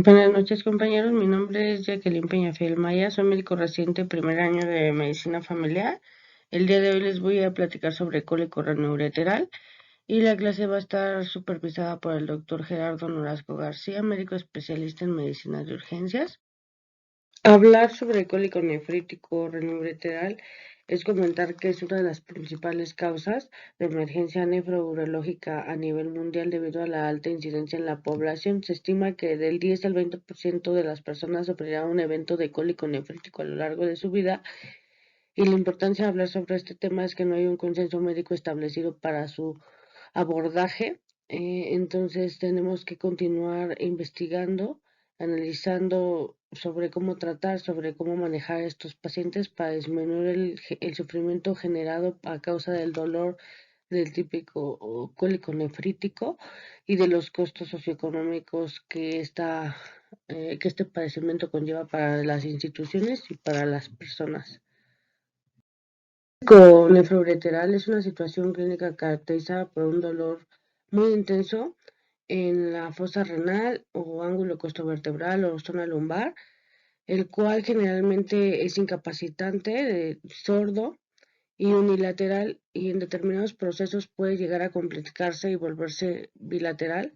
Buenas noches, compañeros. Mi nombre es Jacqueline Peñafiel Maya. Soy médico residente primer año de medicina familiar. El día de hoy les voy a platicar sobre cólico renoureteral y la clase va a estar supervisada por el doctor Gerardo Nolasco García, médico especialista en medicina de urgencias. Hablar sobre el cólico nefrítico renoureteral es comentar que es una de las principales causas de emergencia nefrourológica a nivel mundial debido a la alta incidencia en la población. Se estima que del 10 al 20% de las personas sufrirán un evento de cólico nefrítico a lo largo de su vida, y la importancia de hablar sobre este tema es que no hay un consenso médico establecido para su abordaje. Entonces tenemos que continuar investigando, analizando sobre cómo tratar, sobre cómo manejar a estos pacientes para disminuir el sufrimiento generado a causa del dolor del típico cólico nefrítico y de los costos socioeconómicos que este padecimiento conlleva para las instituciones y para las personas. Con nefroureteral es una situación clínica caracterizada por un dolor muy intenso en la fosa renal o ángulo costovertebral o zona lumbar, el cual generalmente es incapacitante, sordo y unilateral, y en determinados procesos puede llegar a complicarse y volverse bilateral.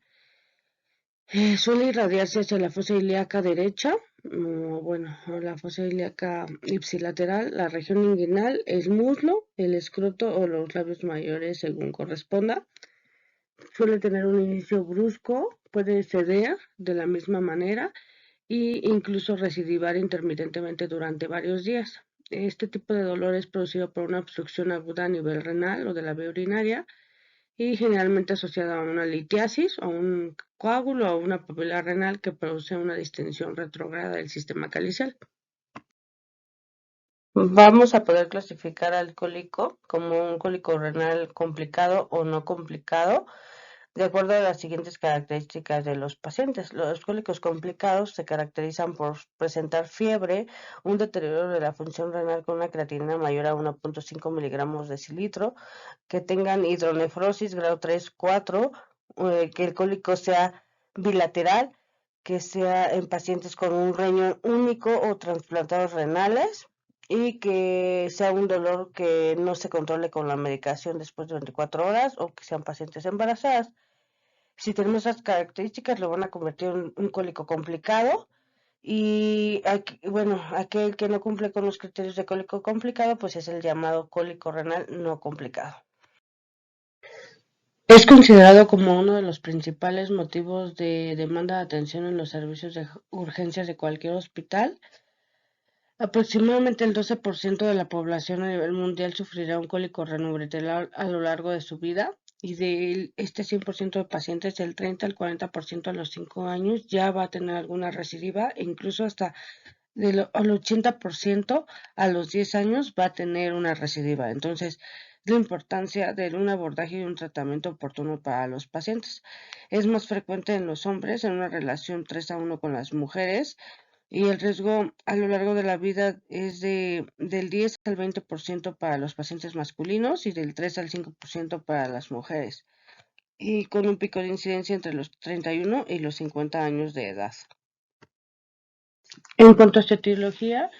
Suele irradiarse hacia la fosa ilíaca derecha, o la fosa ilíaca ipsilateral, la región inguinal, el muslo, el escroto o los labios mayores según corresponda. Suele tener un inicio brusco, puede ceder de la misma manera e incluso recidivar intermitentemente durante varios días. Este tipo de dolor es producido por una obstrucción aguda a nivel renal o de la vía urinaria, y generalmente asociada a una litiasis o un coágulo o una papila renal que produce una distensión retrógrada del sistema calicial. Vamos a poder clasificar al cólico como un cólico renal complicado o no complicado, de acuerdo a las siguientes características de los pacientes. Los cólicos complicados se caracterizan por presentar fiebre, un deterioro de la función renal con una creatinina mayor a 1.5 miligramos decilitro, que tengan hidronefrosis grado 3, 4, que el cólico sea bilateral, que sea en pacientes con un riñón único o trasplantados renales, y que sea un dolor que no se controle con la medicación después de 24 horas, o que sean pacientes embarazadas. Si tenemos esas características, lo van a convertir en un cólico complicado. Y bueno, aquel que no cumple con los criterios de cólico complicado, pues es el llamado cólico renal no complicado. Es considerado como uno de los principales motivos de demanda de atención en los servicios de urgencias de cualquier hospital. Aproximadamente el 12% de la población a nivel mundial sufrirá un cólico renoureteral a lo largo de su vida, y de este 100% de pacientes, el 30 al 40% a los 5 años ya va a tener alguna recidiva, e incluso hasta al 80% a los 10 años va a tener una recidiva. Entonces, la importancia de un abordaje y un tratamiento oportuno para los pacientes. Es más frecuente en los hombres, en una relación 3-1 con las mujeres, y el riesgo a lo largo de la vida es del 10 al 20% para los pacientes masculinos y del 3 al 5% para las mujeres, y con un pico de incidencia entre los 31 y los 50 años de edad. En cuanto a su etiología,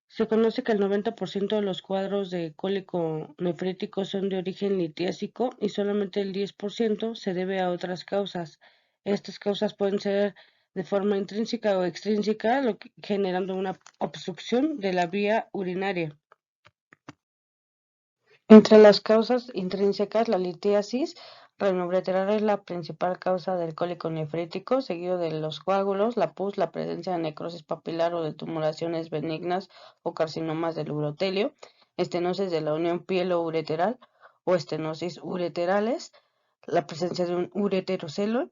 se conoce que el 90% de los cuadros de cólico nefrítico son de origen litiásico y solamente el 10% se debe a otras causas. Estas causas pueden ser de forma intrínseca o extrínseca, generando una obstrucción de la vía urinaria. Entre las causas intrínsecas, la litiasis renoureteral es la principal causa del cólico nefrítico, seguido de los coágulos, la pus, la presencia de necrosis papilar o de tumoraciones benignas o carcinomas del urotelio, estenosis de la unión pielo-ureteral o estenosis ureterales, la presencia de un ureterocelo,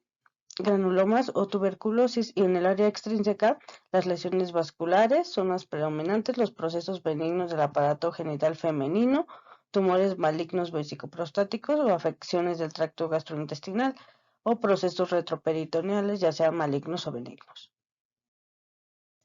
granulomas o tuberculosis, y en el área extrínseca, las lesiones vasculares son las predominantes, los procesos benignos del aparato genital femenino, tumores malignos vesicoprostáticos o afecciones del tracto gastrointestinal, o procesos retroperitoneales, ya sean malignos o benignos.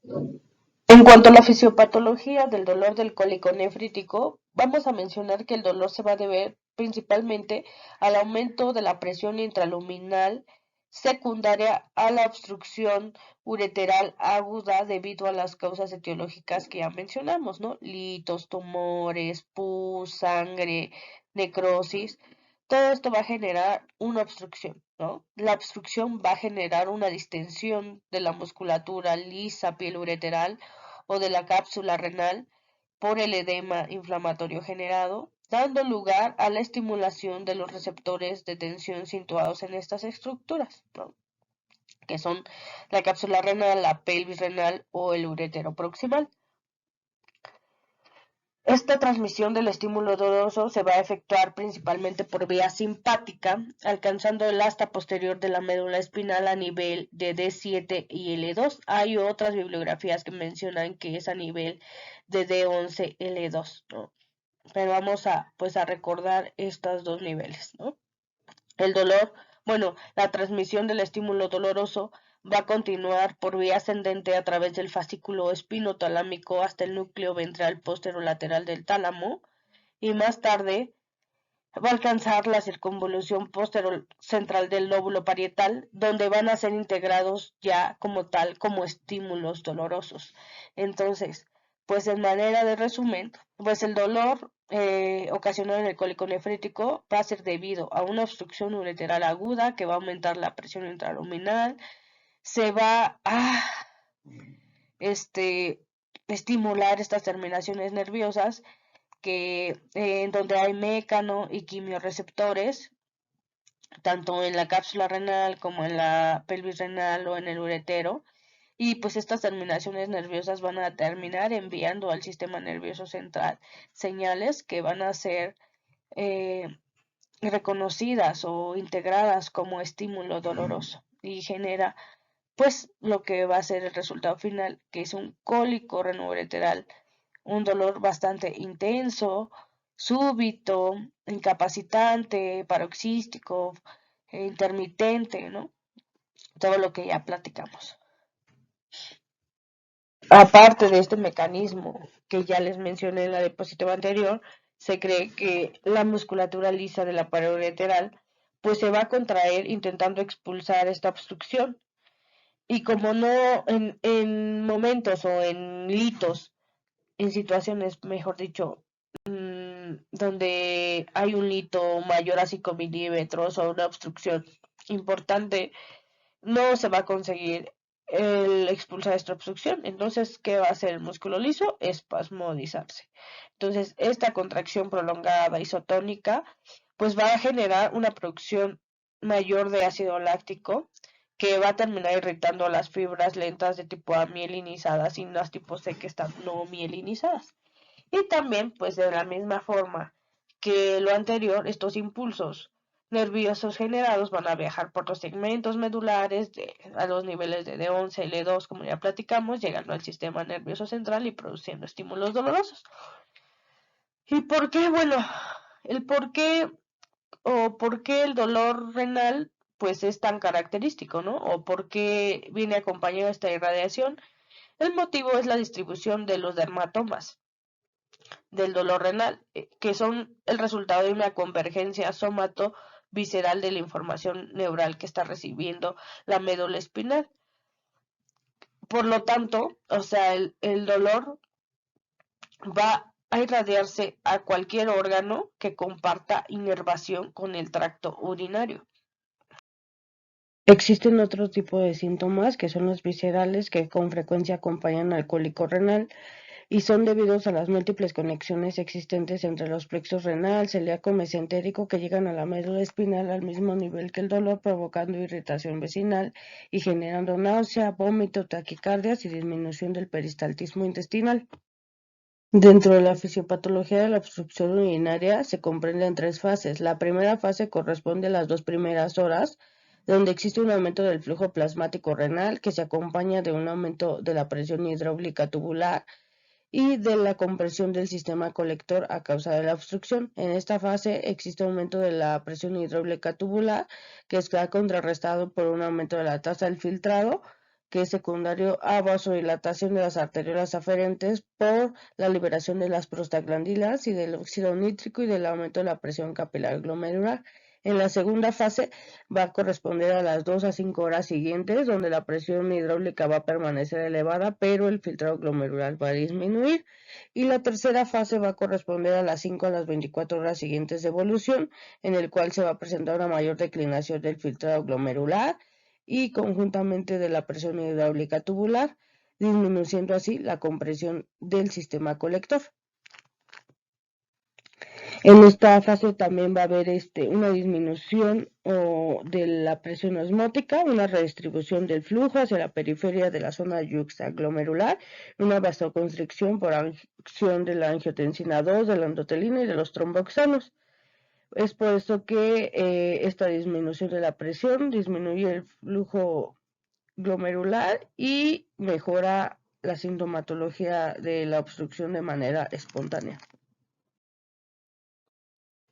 En cuanto a la fisiopatología del dolor del cólico nefrítico, vamos a mencionar que el dolor se va a deber principalmente al aumento de la presión intraluminal secundaria a la obstrucción ureteral aguda debido a las causas etiológicas que ya mencionamos, ¿no? Litos, tumores, pus, sangre, necrosis. Todo esto va a generar una obstrucción, ¿no? La obstrucción va a generar una distensión de la musculatura lisa, piel ureteral o de la cápsula renal por el edema inflamatorio generado, dando lugar a la estimulación de los receptores de tensión situados en estas estructuras, ¿no? Que son la cápsula renal, la pelvis renal o el urétero proximal. Esta transmisión del estímulo doloroso se va a efectuar principalmente por vía simpática, alcanzando el asta posterior de la médula espinal a nivel de D7 y L2. Hay otras bibliografías que mencionan que es a nivel de D11, L2, ¿no? Pero vamos a, pues, a recordar estos dos niveles, ¿no? El dolor, bueno, la transmisión del estímulo doloroso va a continuar por vía ascendente a través del fascículo espinotalámico hasta el núcleo ventral posterolateral del tálamo y más tarde va a alcanzar la circunvolución central del lóbulo parietal, donde van a ser integrados ya como tal como estímulos dolorosos. Entonces, pues en manera de resumen, pues el dolor ocasionado en el cólico nefrítico va a ser debido a una obstrucción ureteral aguda que va a aumentar la presión intraluminal, se va a estimular estas terminaciones nerviosas que en donde hay mécano y quimioreceptores, tanto en la cápsula renal como en la pelvis renal o en el uretero, y pues estas terminaciones nerviosas van a terminar enviando al sistema nervioso central señales que van a ser eh, reconocidas o integradas como estímulo doloroso y genera pues lo que va a ser el resultado final, que es un cólico renoureteral, un dolor bastante intenso, súbito, incapacitante, paroxístico, intermitente, ¿no? Todo lo que ya platicamos. Aparte de este mecanismo que ya les mencioné en la diapositiva anterior, se cree que la musculatura lisa de la pared ureteral pues se va a contraer intentando expulsar esta obstrucción. Y como no en momentos o en litos, en situaciones, mejor dicho, donde hay un lito mayor a 5 milímetros o una obstrucción importante, no se va a conseguir el expulsar esta obstrucción. Entonces, ¿qué va a hacer el músculo liso? Espasmodizarse. Entonces, esta contracción prolongada isotónica, pues va a generar una producción mayor de ácido láctico que va a terminar irritando las fibras lentas de tipo A mielinizadas y las tipo C que están no mielinizadas. Y también, pues de la misma forma que lo anterior, estos impulsos nerviosos generados van a viajar por los segmentos medulares a los niveles de D11, L2, como ya platicamos, llegando al sistema nervioso central y produciendo estímulos dolorosos. ¿Y por qué? Bueno, el por qué o por qué el dolor renal pues es tan característico, ¿no? O por qué viene acompañado de esta irradiación. El motivo es la distribución de los dermatomas del dolor renal, que son el resultado de una convergencia somato-visceral de la información neural que está recibiendo la médula espinal. Por lo tanto, o sea, el dolor va a irradiarse a cualquier órgano que comparta inervación con el tracto urinario. Existen otro tipo de síntomas que son los viscerales que con frecuencia acompañan al cólico renal y son debidos a las múltiples conexiones existentes entre los plexos renal, celíaco y mesentérico que llegan a la médula espinal al mismo nivel que el dolor, provocando irritación vecinal y generando náusea, vómito, taquicardias y disminución del peristaltismo intestinal. Dentro de la fisiopatología de la obstrucción urinaria se comprende en tres fases. La primera fase corresponde a las 2 primeras horas, donde existe un aumento del flujo plasmático renal que se acompaña de un aumento de la presión hidráulica tubular y de la compresión del sistema colector a causa de la obstrucción. En esta fase existe aumento de la presión hidráulica tubular, que está contrarrestado por un aumento de la tasa del filtrado, que es secundario a vasodilatación de las arteriolas aferentes por la liberación de las prostaglandinas y del óxido nítrico y del aumento de la presión capilar glomerular. En la segunda fase va a corresponder a las 2 a 5 horas siguientes, donde la presión hidráulica va a permanecer elevada, pero el filtrado glomerular va a disminuir. Y la tercera fase va a corresponder a las 5 a las 24 horas siguientes de evolución, en el cual se va a presentar una mayor declinación del filtrado glomerular y conjuntamente de la presión hidráulica tubular, disminuyendo así la compresión del sistema colector. En esta fase también va a haber una disminución de la presión osmótica, una redistribución del flujo hacia la periferia de la zona yuxtaglomerular, una vasoconstricción por acción de la angiotensina 2, de la endotelina y de los tromboxanos. Es por eso que esta disminución de la presión disminuye el flujo glomerular y mejora la sintomatología de la obstrucción de manera espontánea.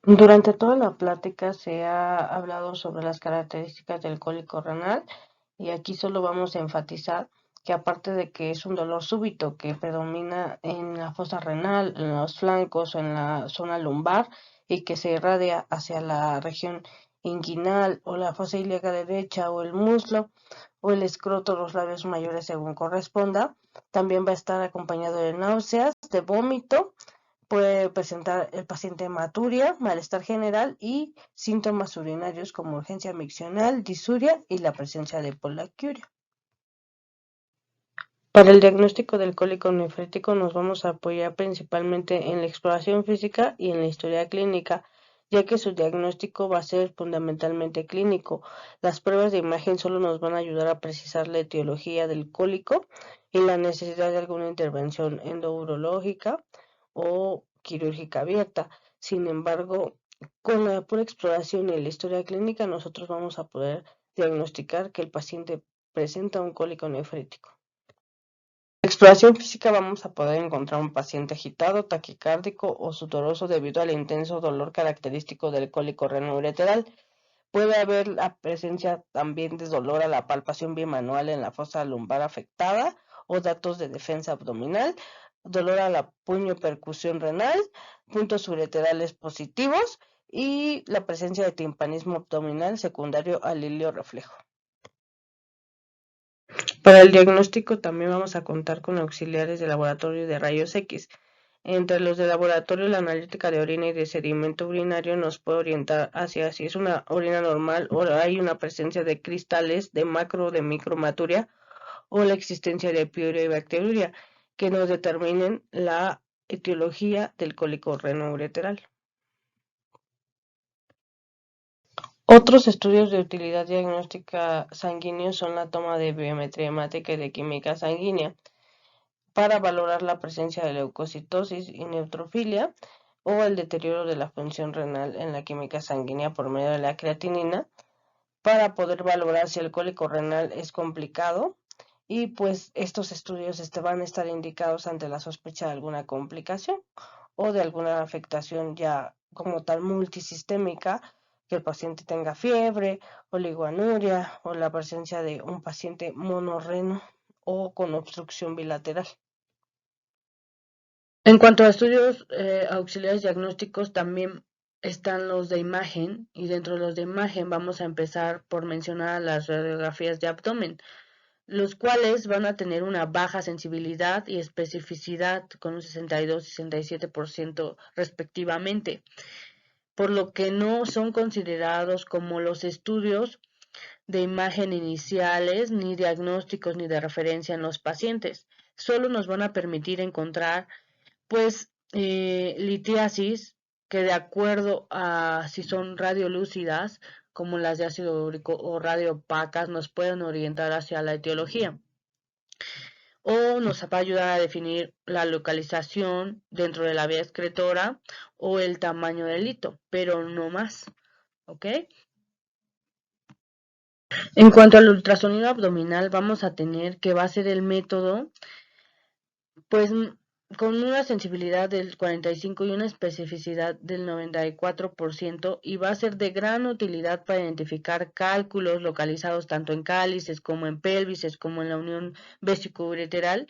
Durante toda la plática se ha hablado sobre las características del cólico renal y aquí solo vamos a enfatizar que aparte de que es un dolor súbito que predomina en la fosa renal, en los flancos o en la zona lumbar y que se irradia hacia la región inguinal o la fosa ilíaca derecha o el muslo o el escroto, los labios mayores según corresponda, también va a estar acompañado de náuseas, de vómito. Puede presentar el paciente hematuria, malestar general y síntomas urinarios como urgencia miccional, disuria y la presencia de poliuria. Para el diagnóstico del cólico nefrítico nos vamos a apoyar principalmente en la exploración física y en la historia clínica, ya que su diagnóstico va a ser fundamentalmente clínico. Las pruebas de imagen solo nos van a ayudar a precisar la etiología del cólico y la necesidad de alguna intervención endourológica o quirúrgica abierta. Sin embargo, con la pura exploración y la historia clínica, nosotros vamos a poder diagnosticar que el paciente presenta un cólico nefrítico. En la exploración física vamos a poder encontrar un paciente agitado, taquicárdico o sudoroso debido al intenso dolor característico del cólico renoureteral. Puede haber la presencia también de dolor a la palpación bimanual en la fosa lumbar afectada o datos de defensa abdominal, dolor a la puño percusión renal, puntos ureterales positivos y la presencia de timpanismo abdominal secundario al hilio reflejo. Para el diagnóstico también vamos a contar con auxiliares de laboratorio de rayos X. Entre los de laboratorio, la analítica de orina y de sedimento urinario nos puede orientar hacia si es una orina normal o hay una presencia de cristales de macro o de micromaturia o la existencia de piuria y bacteriuria que nos determinen la etiología del cólico renoureteral. Otros estudios de utilidad diagnóstica sanguínea son la toma de biometría hemática y de química sanguínea para valorar la presencia de leucocitosis y neutrofilia o el deterioro de la función renal en la química sanguínea por medio de la creatinina para poder valorar si el cólico renal es complicado y pues estos estudios van a estar indicados ante la sospecha de alguna complicación o de alguna afectación ya como tal multisistémica, que el paciente tenga fiebre, oligoanuria o la presencia de un paciente monorreno o con obstrucción bilateral. En cuanto a estudios auxiliares diagnósticos, también están los de imagen y dentro de los de imagen vamos a empezar por mencionar las radiografías de abdomen, los cuales van a tener una baja sensibilidad y especificidad con un 62 y 67% respectivamente, por lo que no son considerados como los estudios de imagen iniciales, ni diagnósticos ni de referencia en los pacientes. Solo nos van a permitir encontrar pues litiasis que de acuerdo a si son radiolúcidas como las de ácido úrico o radioopacas nos pueden orientar hacia la etiología o nos va a ayudar a definir la localización dentro de la vía excretora o el tamaño del hito, pero no más, ¿ok? En cuanto al ultrasonido abdominal, vamos a tener que va a ser el método pues con una sensibilidad del 45 y una especificidad del 94% y va a ser de gran utilidad para identificar cálculos localizados tanto en cálices como en pelvises como en la unión vesicoureteral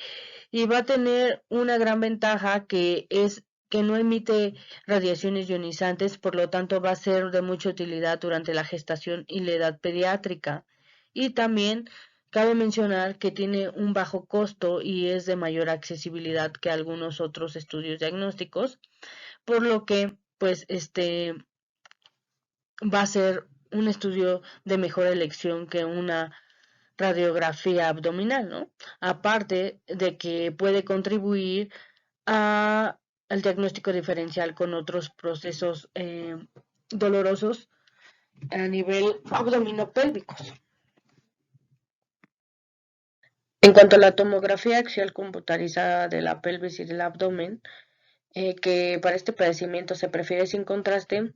y va a tener una gran ventaja que es que no emite radiaciones ionizantes, por lo tanto va a ser de mucha utilidad durante la gestación y la edad pediátrica. Y también cabe mencionar que tiene un bajo costo y es de mayor accesibilidad que algunos otros estudios diagnósticos, por lo que pues va a ser un estudio de mejor elección que una radiografía abdominal, ¿no? Aparte de que puede contribuir al diagnóstico diferencial con otros procesos dolorosos a nivel abdominopélvicos. En cuanto a la tomografía axial computarizada de la pelvis y del abdomen, que para este padecimiento se prefiere sin contraste,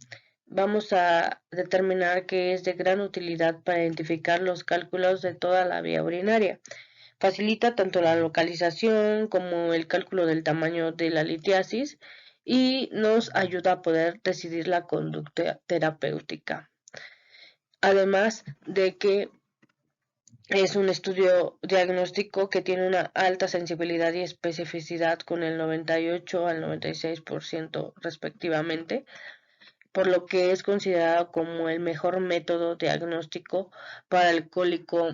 vamos a determinar que es de gran utilidad para identificar los cálculos de toda la vía urinaria. Facilita tanto la localización como el cálculo del tamaño de la litiasis y nos ayuda a poder decidir la conducta terapéutica. Además de que es un estudio diagnóstico que tiene una alta sensibilidad y especificidad con el 98 al 96% respectivamente, por lo que es considerado como el mejor método diagnóstico para el cólico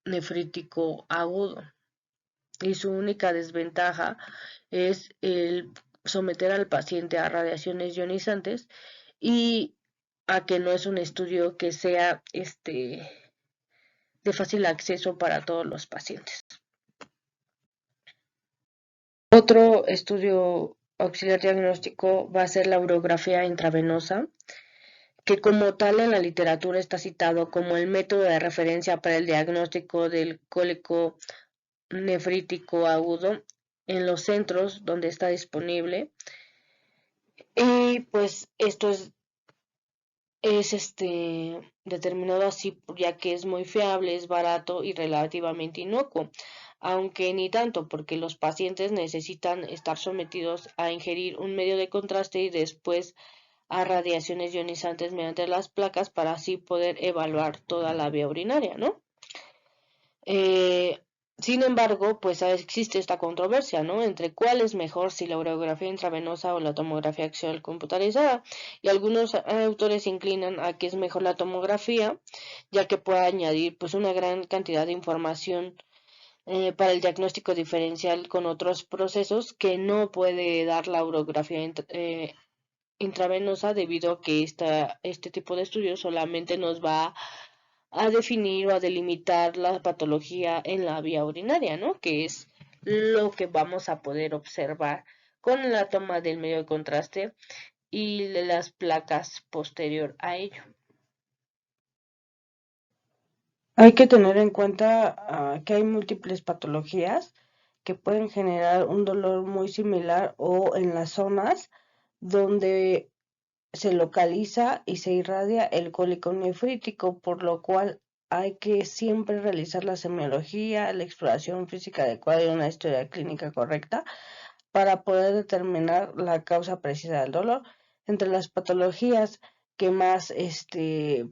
nefrítico agudo. Y su única desventaja es el someter al paciente a radiaciones ionizantes y a que no es un estudio que sea de fácil acceso para todos los pacientes. Otro estudio auxiliar diagnóstico va a ser la urografía intravenosa, que como tal en la literatura está citado como el método de referencia para el diagnóstico del cólico nefrítico agudo en los centros donde está disponible. Y pues esto es determinado así ya que es muy fiable, es barato y relativamente inocuo, aunque ni tanto porque los pacientes necesitan estar sometidos a ingerir un medio de contraste y después a radiaciones ionizantes mediante las placas para así poder evaluar toda la vía urinaria, ¿no? Sin embargo, pues existe esta controversia, ¿no? Entre cuál es mejor, si la urografía intravenosa o la tomografía axial computarizada. Y algunos autores se inclinan a que es mejor la tomografía, ya que puede añadir pues una gran cantidad de información para el diagnóstico diferencial con otros procesos que no puede dar la urografía intravenosa, debido a que este tipo de estudios solamente nos va a definir o a delimitar la patología en la vía urinaria, ¿no? Que es lo que vamos a poder observar con la toma del medio de contraste y de las placas posterior a ello. Hay que tener en cuenta que hay múltiples patologías que pueden generar un dolor muy similar o en las zonas donde se localiza y se irradia el cólico nefrítico, por lo cual hay que siempre realizar la semiología, la exploración física adecuada y una historia clínica correcta para poder determinar la causa precisa del dolor. Entre las patologías que más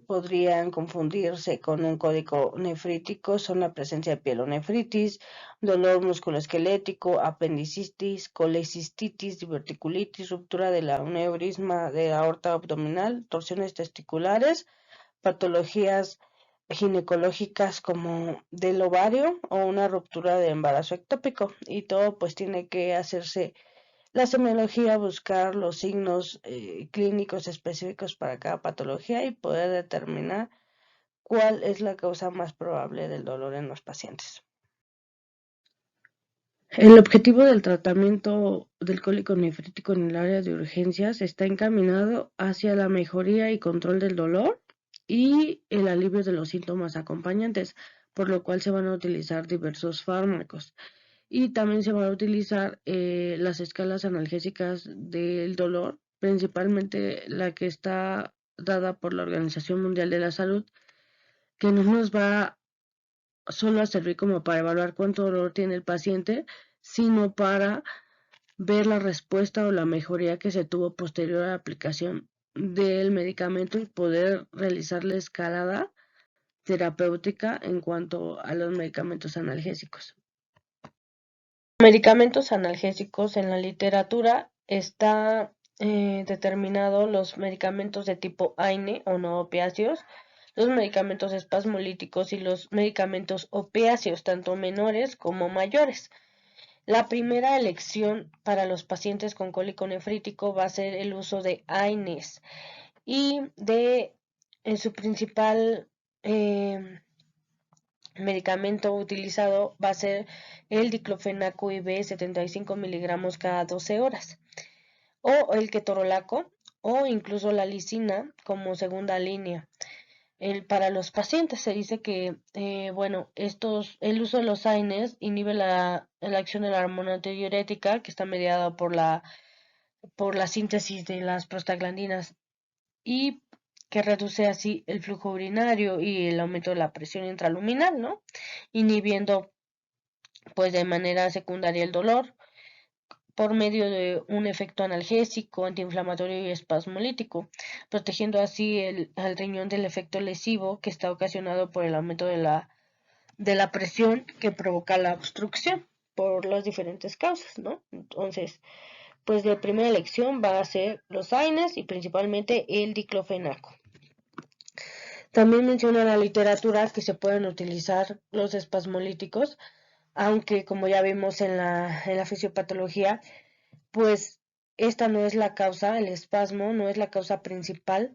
podrían confundirse con un cólico nefrítico son la presencia de pielonefritis, dolor musculoesquelético, apendicitis, colecistitis, diverticulitis, ruptura de la aneurisma de la aorta abdominal, torsiones testiculares, patologías ginecológicas como del ovario o una ruptura de embarazo ectópico, y todo pues tiene que hacerse la semiología, buscar los signos clínicos específicos para cada patología y poder determinar cuál es la causa más probable del dolor en los pacientes. El objetivo del tratamiento del cólico nefrítico en el área de urgencias está encaminado hacia la mejoría y control del dolor y el alivio de los síntomas acompañantes, por lo cual se van a utilizar diversos fármacos. Y también se van a utilizar las escalas analgésicas del dolor, principalmente la que está dada por la Organización Mundial de la Salud, que no nos va solo a servir como para evaluar cuánto dolor tiene el paciente, sino para ver la respuesta o la mejoría que se tuvo posterior a la aplicación del medicamento y poder realizar la escalada terapéutica en cuanto a los medicamentos analgésicos. Medicamentos analgésicos en la literatura está determinado los medicamentos de tipo AINE o no opiáceos, los medicamentos espasmolíticos y los medicamentos opiáceos, tanto menores como mayores. La primera elección para los pacientes con cólico nefrítico va a ser el uso de AINES y en su principal medicamento utilizado va a ser el diclofenaco IV 75 miligramos cada 12 horas o el ketorolaco o incluso la lisina como segunda línea. Para los pacientes se dice que, el uso de los AINES inhibe la acción de la hormona antidiurética que está mediada por la síntesis de las prostaglandinas y que reduce así el flujo urinario y el aumento de la presión intraluminal, ¿no? Inhibiendo pues de manera secundaria el dolor por medio de un efecto analgésico, antiinflamatorio y espasmolítico, protegiendo así al riñón del efecto lesivo que está ocasionado por el aumento de la presión que provoca la obstrucción por las diferentes causas, ¿no? Entonces, pues la primera elección va a ser los AINES y principalmente el diclofenaco. También menciona la literatura que se pueden utilizar los espasmolíticos, aunque como ya vimos en la fisiopatología, pues esta no es la causa, el espasmo no es la causa principal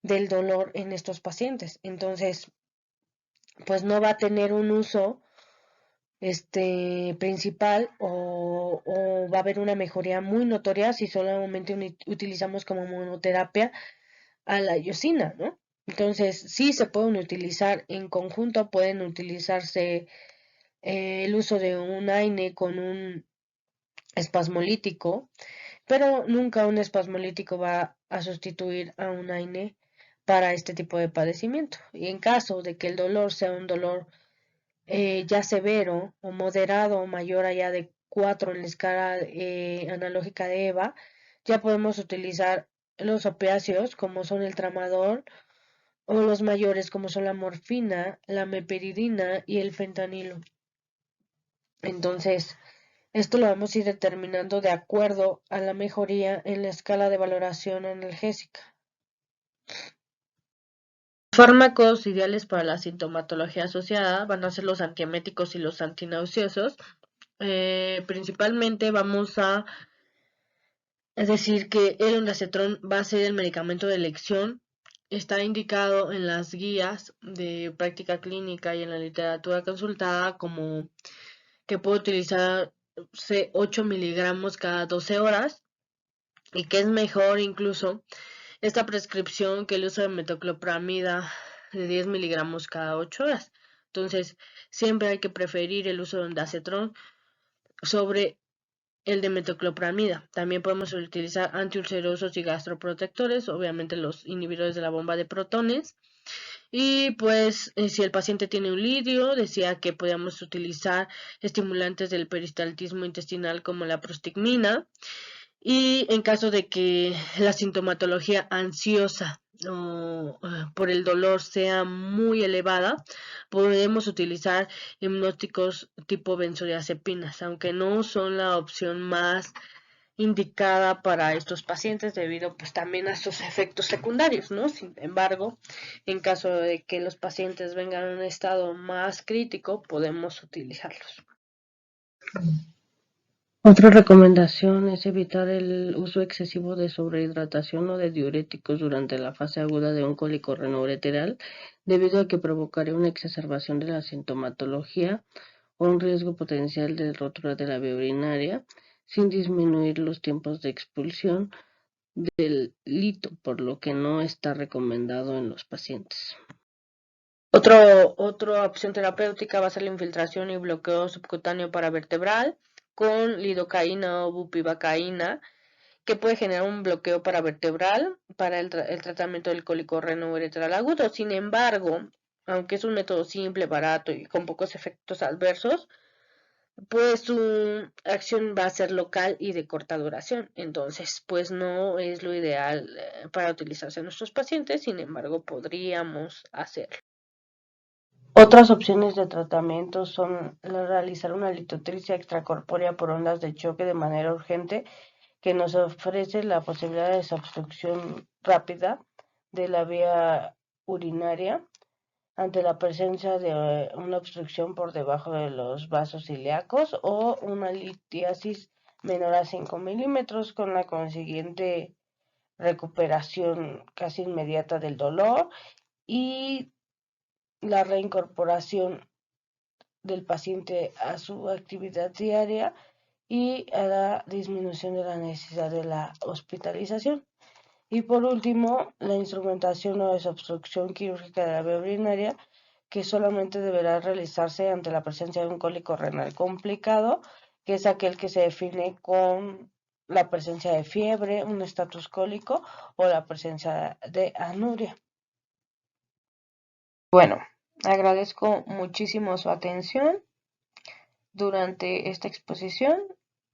del dolor en estos pacientes. Entonces, pues no va a tener un uso principal o va a haber una mejoría muy notoria si solamente utilizamos como monoterapia a la iosina, ¿no? Entonces, sí se pueden utilizar en conjunto, pueden utilizarse el uso de un AINE con un espasmolítico, pero nunca un espasmolítico va a sustituir a un AINE para este tipo de padecimiento. Y en caso de que el dolor sea un dolor ya severo o moderado o mayor allá de 4 en la escala analógica de EVA, ya podemos utilizar los opiáceos como son el tramadol o los mayores como son la morfina, la meperidina y el fentanilo. Entonces, esto lo vamos a ir determinando de acuerdo a la mejoría en la escala de valoración analgésica. Fármacos ideales para la sintomatología asociada van a ser los antieméticos y los antinauseosos. Principalmente vamos a decir que el ondansetron va a ser el medicamento de elección. Está indicado en las guías de práctica clínica y en la literatura consultada como que puede utilizarse 8 miligramos cada 12 horas y que es mejor incluso esta prescripción que el uso de metoclopramida de 10 miligramos cada 8 horas. Entonces, siempre hay que preferir el uso de ondansetron sobre el de metoclopramida. También podemos utilizar antiulcerosos y gastroprotectores, obviamente los inhibidores de la bomba de protones. Y pues si el paciente tiene un lidio, decía que podíamos utilizar estimulantes del peristaltismo intestinal como la prostigmina. Y en caso de que la sintomatología ansiosa o por el dolor sea muy elevada, podemos utilizar hipnóticos tipo benzodiazepinas, aunque no son la opción más indicada para estos pacientes debido pues también a sus efectos secundarios, ¿no? Sin embargo, en caso de que los pacientes vengan en un estado más crítico, podemos utilizarlos. Otra recomendación es evitar el uso excesivo de sobrehidratación o de diuréticos durante la fase aguda de un cólico renoureteral, debido a que provocaría una exacerbación de la sintomatología o un riesgo potencial de rotura de la vía urinaria, sin disminuir los tiempos de expulsión del lito, por lo que no está recomendado en los pacientes. Otra opción terapéutica va a ser la infiltración y bloqueo subcutáneo paravertebral con lidocaína o bupivacaína, que puede generar un bloqueo paravertebral para el tratamiento del cólico renoureteral agudo. Sin embargo, aunque es un método simple, barato y con pocos efectos adversos, pues su acción va a ser local y de corta duración. Entonces, pues no es lo ideal para utilizarse en nuestros pacientes, sin embargo, podríamos hacerlo. Otras opciones de tratamiento son realizar una litotripsia extracorpórea por ondas de choque de manera urgente que nos ofrece la posibilidad de desobstrucción rápida de la vía urinaria ante la presencia de una obstrucción por debajo de los vasos ilíacos o una litiasis menor a 5 milímetros, con la consiguiente recuperación casi inmediata del dolor y la reincorporación del paciente a su actividad diaria y a la disminución de la necesidad de la hospitalización. Y por último, la instrumentación o desobstrucción quirúrgica de la vía urinaria, que solamente deberá realizarse ante la presencia de un cólico renal complicado, que es aquel que se define con la presencia de fiebre, un estatus cólico o la presencia de anuria. Bueno, agradezco muchísimo su atención durante esta exposición.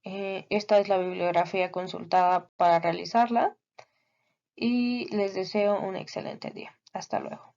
Esta es la bibliografía consultada para realizarla y les deseo un excelente día. Hasta luego.